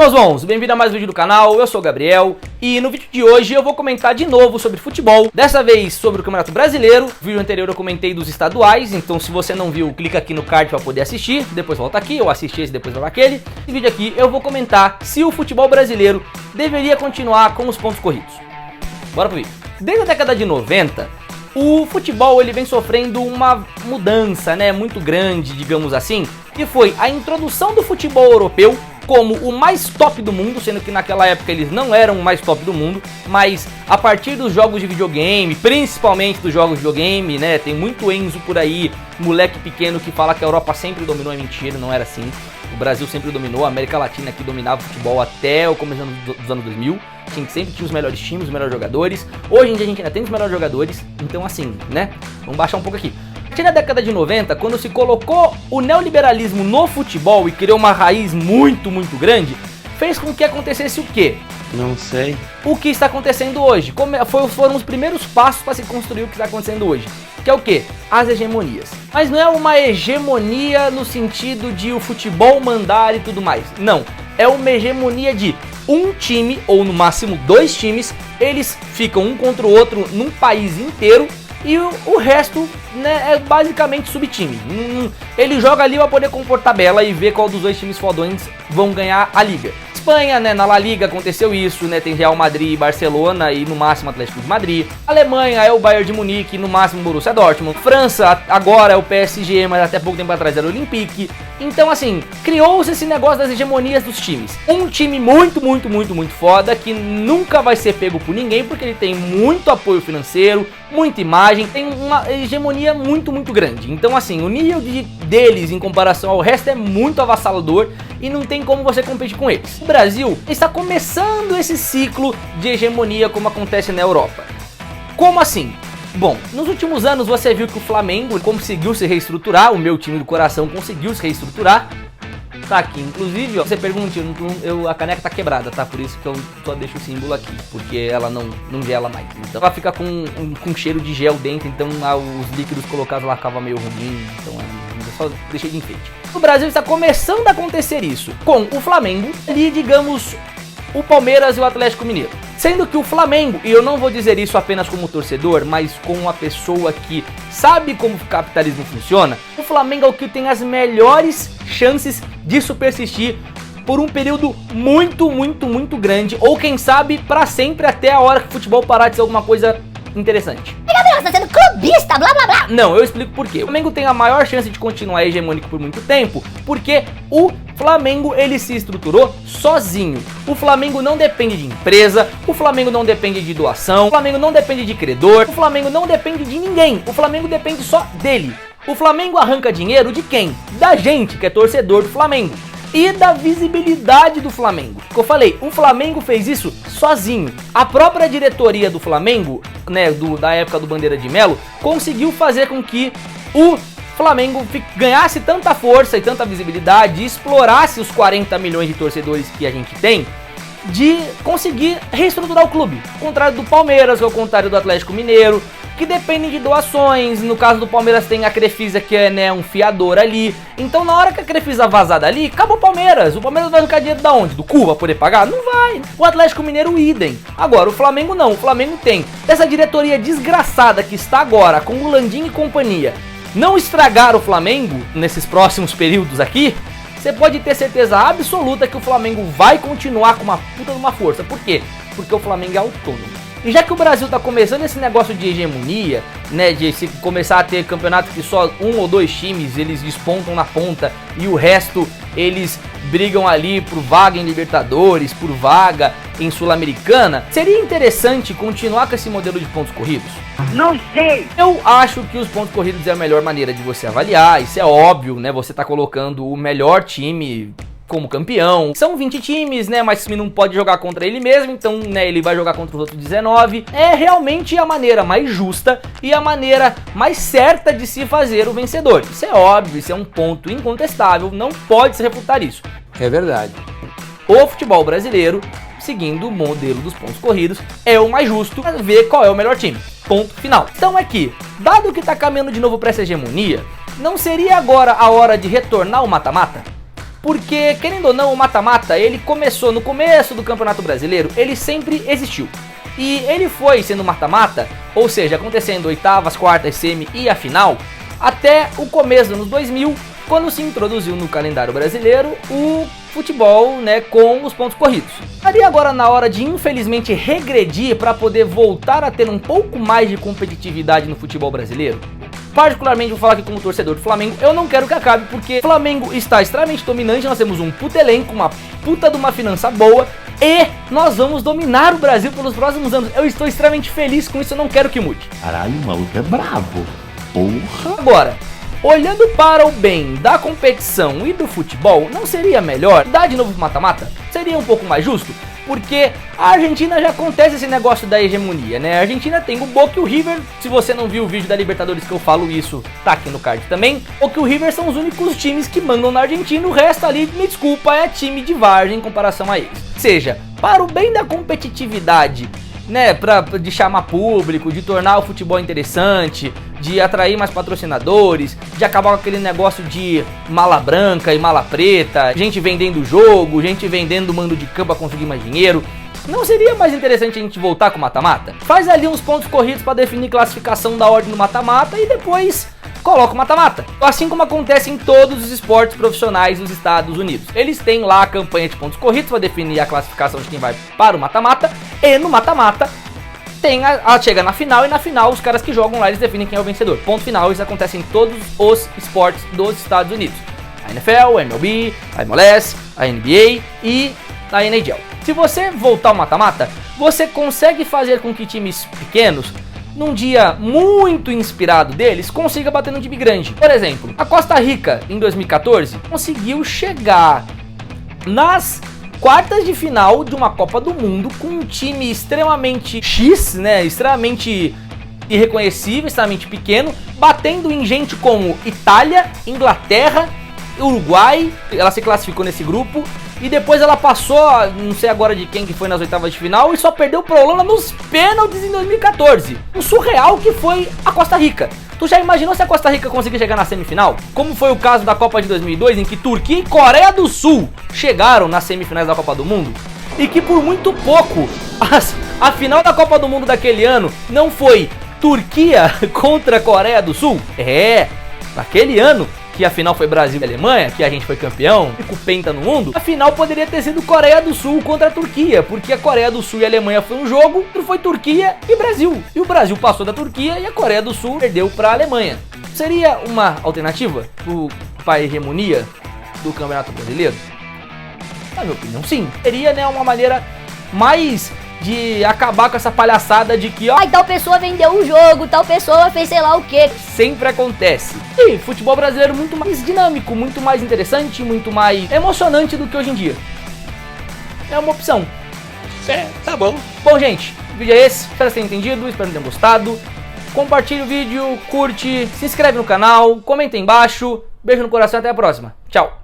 Meus bons, bem-vindo a mais um vídeo do canal, eu sou o Gabriel e no vídeo de hoje eu vou comentar de novo sobre futebol, dessa vez sobre o Campeonato Brasileiro. No vídeo anterior eu comentei dos estaduais, então se você não viu, clica aqui no card para poder assistir, depois volta aqui, ou assiste esse, depois volta aquele. Nesse vídeo aqui eu vou comentar se o futebol brasileiro deveria continuar com os pontos corridos. Bora pro vídeo. Desde a década de 90, o futebol ele vem sofrendo uma mudança, muito grande, digamos assim, que foi a introdução do futebol europeu como o mais top do mundo, sendo que naquela época eles não eram o mais top do mundo, mas a partir dos jogos de videogame, principalmente dos jogos de videogame, tem muito Enzo por aí, moleque pequeno que fala que a Europa sempre dominou, é mentira, não era assim. O Brasil sempre dominou, a América Latina que dominava o futebol até o começo dos anos 2000, a gente sempre tinha os melhores times, os melhores jogadores. Hoje em dia a gente ainda tem os melhores jogadores, então assim, vamos baixar um pouco aqui. Na década de 90, quando se colocou o neoliberalismo no futebol e criou uma raiz muito grande, fez com que acontecesse o quê? Não sei. O que está acontecendo hoje? Foram os primeiros passos para se construir o que está acontecendo hoje. Que é o quê? As hegemonias. Mas não é uma hegemonia no sentido de o futebol mandar e tudo mais. Não. É uma hegemonia de um time, ou no máximo dois times, eles ficam um contra o outro num país inteiro. E o resto, é basicamente subtime. Ele joga ali para poder compor tabela e ver qual dos dois times fodões vão ganhar a liga. Espanha, na La Liga aconteceu isso, tem Real Madrid e Barcelona e no máximo Atlético de Madrid. Alemanha é o Bayern de Munique, no máximo Borussia Dortmund. França agora é o PSG, mas até pouco tempo atrás era o Olympique. Então assim, criou-se esse negócio das hegemonias dos times. Um time muito foda, que nunca vai ser pego por ninguém, porque ele tem muito apoio financeiro, muita imagem, tem uma hegemonia muito grande. Então assim, o nível deles em comparação ao resto é muito avassalador e não tem como você competir com eles. O Brasil está começando esse ciclo de hegemonia como acontece na Europa. Como assim? Bom, nos últimos anos você viu que o Flamengo conseguiu se reestruturar, o meu time do coração conseguiu se reestruturar. Tá aqui, inclusive, ó, você pergunta, a caneca tá quebrada, tá? Por isso que eu só deixo o símbolo aqui, porque ela não gela mais. Então ela fica com cheiro de gel dentro, então os líquidos colocados lá acabam meio ruim, então eu só deixei de enfeite. No Brasil está começando a acontecer isso, com o Flamengo e, digamos, o Palmeiras e o Atlético Mineiro. Sendo que o Flamengo, e eu não vou dizer isso apenas como torcedor, mas como uma pessoa que sabe como o capitalismo funciona, o Flamengo é o que tem as melhores chances de persistir por um período muito grande, ou quem sabe para sempre, até a hora que o futebol parar de ser alguma coisa interessante. Gabriel, você tá sendo clubista, blá blá blá. Não, eu explico por quê. O Flamengo tem a maior chance de continuar hegemônico por muito tempo, porque o Flamengo ele se estruturou sozinho. O Flamengo não depende de empresa, o Flamengo não depende de doação, o Flamengo não depende de credor, o Flamengo não depende de ninguém, o Flamengo depende só dele. O Flamengo arranca dinheiro de quem? Da gente, que é torcedor do Flamengo. E da visibilidade do Flamengo. Como eu falei, o Flamengo fez isso sozinho. A própria diretoria do Flamengo, da época do Bandeira de Melo, conseguiu fazer com que o Flamengo ganhasse tanta força e tanta visibilidade, explorasse os 40 milhões de torcedores que a gente tem, de conseguir reestruturar o clube. Ao contrário do Palmeiras, ao contrário do Atlético Mineiro, que dependem de doações. No caso do Palmeiras tem a Crefisa, que é um fiador ali. Então na hora que a Crefisa vazar dali, acabou o Palmeiras. O Palmeiras vai arrancar dinheiro da onde? Do cu pra poder pagar? Não vai. O Atlético Mineiro idem. Agora o Flamengo não. O Flamengo tem essa diretoria desgraçada que está agora com o Landim e companhia. Não estragar o Flamengo nesses próximos períodos aqui, você pode ter certeza absoluta que o Flamengo vai continuar com uma puta de uma força. Por quê? Porque o Flamengo é autônomo. E já que o Brasil tá começando esse negócio de hegemonia, de se começar a ter campeonatos que só um ou dois times eles despontam na ponta e o resto eles brigam ali por vaga em Libertadores, por vaga em Sul-Americana, seria interessante continuar com esse modelo de pontos corridos? Não sei. Eu acho que os pontos corridos é a melhor maneira de você avaliar, isso é óbvio, você tá colocando o melhor time como campeão. São 20 times, mas o time não pode jogar contra ele mesmo, então, ele vai jogar contra os outros 19. É realmente a maneira mais justa e a maneira mais certa de se fazer o vencedor. Isso é óbvio, isso é um ponto incontestável, não pode se refutar isso. É verdade. O futebol brasileiro, seguindo o modelo dos pontos corridos, é o mais justo para ver qual é o melhor time. Ponto final. Então é que, dado que tá caminhando de novo para essa hegemonia, não seria agora a hora de retornar o mata-mata? Porque, querendo ou não, o mata-mata, ele começou no começo do Campeonato Brasileiro, ele sempre existiu. E ele foi sendo mata-mata, ou seja, acontecendo oitavas, quartas, semi e a final, até o começo dos anos 2000, quando se introduziu no calendário brasileiro o futebol, né, com os pontos corridos. Estaria agora na hora de, infelizmente, regredir para poder voltar a ter um pouco mais de competitividade no futebol brasileiro? Particularmente, vou falar aqui como torcedor do Flamengo, eu não quero que acabe, porque o Flamengo está extremamente dominante, nós temos um puta elenco, uma puta de uma finança boa, e nós vamos dominar o Brasil pelos próximos anos. Eu estou extremamente feliz com isso, eu não quero que mude. Caralho, o maluco é brabo. Porra. Agora, olhando para o bem da competição e do futebol, não seria melhor dar de novo mata-mata? Seria um pouco mais justo? Porque a Argentina já acontece esse negócio da hegemonia, né? A Argentina tem o Boca e o River. Se você não viu o vídeo da Libertadores que eu falo isso, tá aqui no card também. Boca e o River são os únicos times que mandam na Argentina. O resto ali, me desculpa, é time de várzea em comparação a eles. Ou seja, para o bem da competitividade, né, de chamar público, de tornar o futebol interessante, de atrair mais patrocinadores, de acabar com aquele negócio de mala branca e mala preta, gente vendendo jogo, gente vendendo mando de campo para conseguir mais dinheiro. Não seria mais interessante a gente voltar com o mata-mata? Faz ali uns pontos corridos para definir classificação da ordem do mata-mata e depois coloca o mata-mata. Assim como acontece em todos os esportes profissionais dos Estados Unidos. Eles têm lá a campanha de pontos corridos para definir a classificação de quem vai para o mata-mata. E no mata-mata tem chega na final, e na final os caras que jogam lá eles definem quem é o vencedor. Ponto final, isso acontece em todos os esportes dos Estados Unidos. A NFL, a MLB, a MLS, a NBA e a NHL. Se você voltar ao mata-mata, você consegue fazer com que times pequenos, num dia muito inspirado deles, consiga bater num time grande. Por exemplo, a Costa Rica, em 2014, conseguiu chegar nas quartas de final de uma Copa do Mundo com um time extremamente X, né, extremamente irreconhecível, extremamente pequeno, batendo em gente como Itália, Inglaterra, Uruguai. Ela se classificou nesse grupo e depois ela passou, não sei agora de quem que foi nas oitavas de final, e só perdeu pro Holanda nos pênaltis em 2014. Um surreal que foi a Costa Rica. Tu já imaginou se a Costa Rica conseguir chegar na semifinal? Como foi o caso da Copa de 2002, em que Turquia e Coreia do Sul chegaram nas semifinais da Copa do Mundo? E que por muito pouco, a final da Copa do Mundo daquele ano não foi Turquia contra Coreia do Sul? Naquele ano, que a final foi Brasil e Alemanha, que a gente foi campeão, e com penta no mundo, a final poderia ter sido Coreia do Sul contra a Turquia, porque a Coreia do Sul e a Alemanha foi um jogo, foi Turquia e Brasil. E o Brasil passou da Turquia e a Coreia do Sul perdeu para a Alemanha. Seria uma alternativa para a hegemonia do Campeonato Brasileiro? Na minha opinião, sim. Seria, né, uma maneira mais de acabar com essa palhaçada de que, ó, Ai, tal pessoa vendeu um jogo, tal pessoa fez sei lá o que. sempre acontece. E futebol brasileiro muito mais dinâmico, muito mais interessante, muito mais emocionante do que hoje em dia. É uma opção. Tá bom. Bom, gente, o vídeo é esse. Espero que tenham entendido, espero que tenham gostado. Compartilhe o vídeo, curte, se inscreve no canal, comenta aí embaixo. Beijo no coração e até a próxima. Tchau.